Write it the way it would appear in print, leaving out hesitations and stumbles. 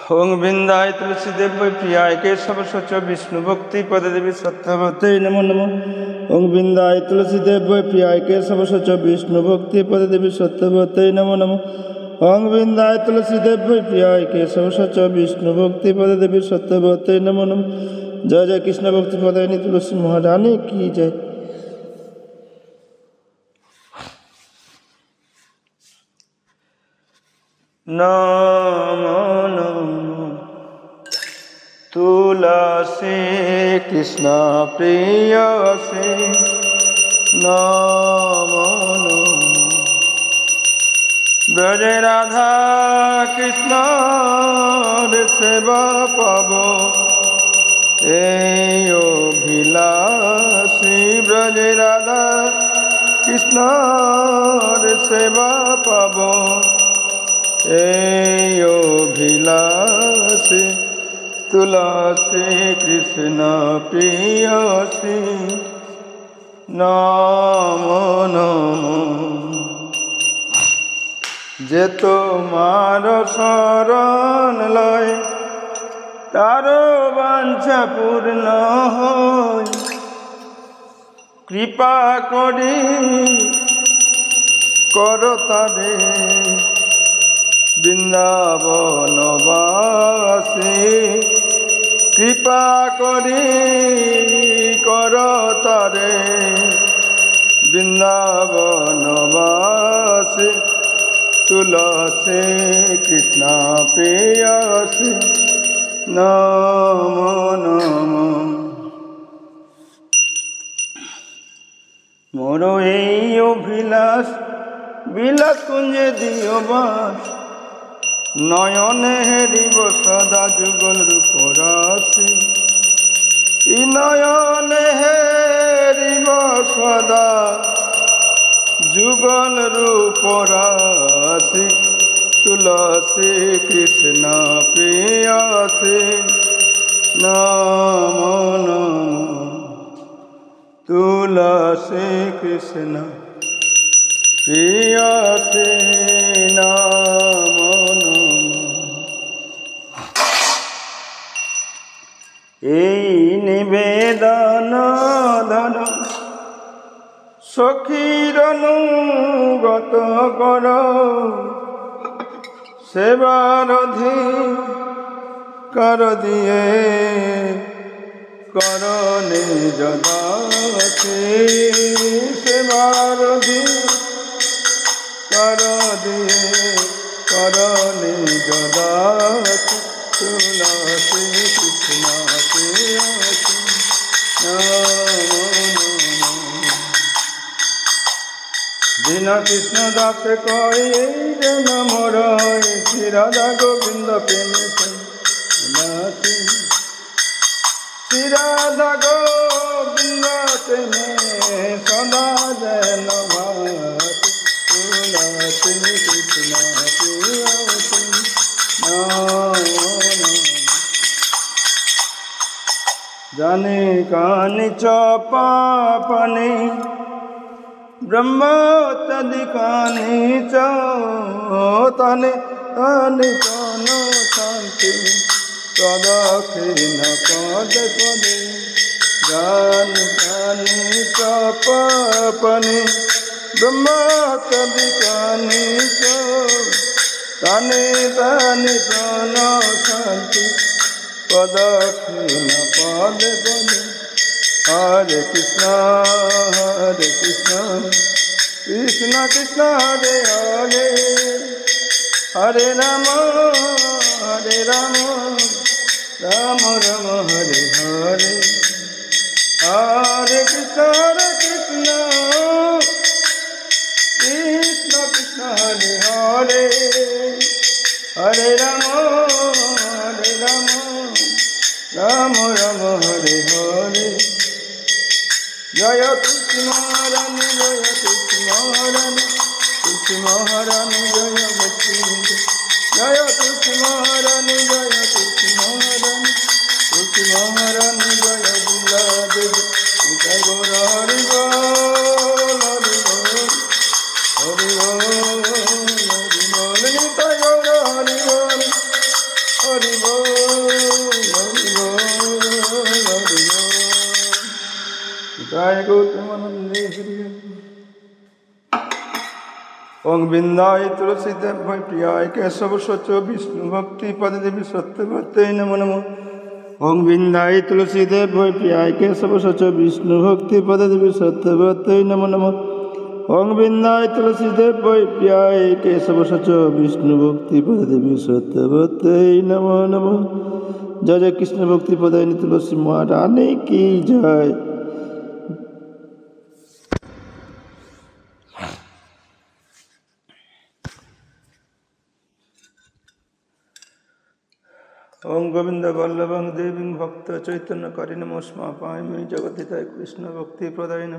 ओं बिंदाय तुलसीदेव प्रियाय केशव सच विष्णु भक्ति पद देवी सत्यवते नमो नमः। ओं बिंदाय तुलसीदेव प्रियाय केशव सच विष्णु भक्ति पद देवी सत्यवते नमो नमः। ओं बिंदाय तुलसीदेव प्रियाय केशव सच विष्णु भक्ति पद देवी सत्यवते नमो नमः। जय जय कृष्ण भक्ति पदायिनी तुलसी महारानी की जय। नमो नमो तुलसी कृष्ण प्रियसी नमो नमो ब्रज राधा कृष्ण सेवा पाबो अभिलाषी ब्रज राधा कृष्ण सेवा पाबो अभिलाषी तुलसी कृष्ण प्रियसी नमो नमो। जे तोमार शरण लय तार वांछा पूर्ण होय कृपा करी कर तारे বৃন্দাবনবাসী কৃপা করি কর তারে বৃন্দাবনবাসী তুলসী কৃষ্ণ প্রিয়সী নমো নমো। মোর এই অভিলাষ বিলাস কুঞ্জে দিও বাস নয়নে হেরিব সদা যুগল রূপ রাশি নয়নে হেরিব সদা যুগল রূপ রাশি তুলসী কৃষ্ণ প্রিয়সী নমো নমো তুলসী কৃষ্ণ প্রিয়সী নমো নমো। এই নিবেদন ধন সখীর অনুগত কর সেবার অধিকার দিয়ে কর নিজ দাসী সেবার অধিকার দিয়ে কর নিজ দাসী তুলসী কৃষ্ণ প্রিয়সী নমো নমো। দীন কৃষ্ণ দাস কয় যেন মোর শ্রী রাধা গোবিন্দ প্রেমে নাচি শ্রী রাধা গোবিন্দ প্রেমে সদা যেন ভাসি তুলসী কৃষ্ণ প্রিয়সী নমো নমো। জানি কানি পানি ব্রহ্মোত্তদিকানি চ তানি তানি তন শান্তি প্রদক্ষিণ পদে পদে জানি কানি পানি ব্রহ্মোত্তদিকানি চ তানি তানি তন শান্তি প্রদক্ষিণ পদে পদে। হরে কৃষ্ণ কৃষ্ণ কৃষ্ণ হরে হরে হরে রাম রাম রাম হরে হরে হরে কৃষ্ণ কৃষ্ণ কৃষ্ণ হরে হরে হরে রাম রাম রাম হরে হরে। জয় তুলসী মহারানী জয় তুলসী মহারানী তুলসী মহারানী জয় ভক্তি জয় তুলসী মহারানী জয় তুলসী মহারানী তুলসী মহারানী জয় দুর্গা দেবী জয় গৌর হরি বল হরি বল হরি বল হরি বল নিতাই গৌর হরি বল হরি বল जय गौतमानंदे ओं बिंदाय तुलसी देव प्रियाय केशव सच विष्णु भक्ति पद देवी सत्यवते नमो नमो ओं बिंदाय तुलसी देव प्रियाय केशव सच विष्णु भक्ति पद देवी सत्यवते नमो नमो ओं बिंदाय तुलसी देव प्रियाय केशव सच विष्णु भक्ति पद देवी सत्यवते नमो नमो जय जय कृष्ण भक्ति पदायिनी तुलसी महारानी की जय। ओं गोविंद वल्लभं देवीं भक्त चैतन्य कारिणीं स्मापयामि जगद्धिताय कृष्ण भक्ति प्रदायिनी।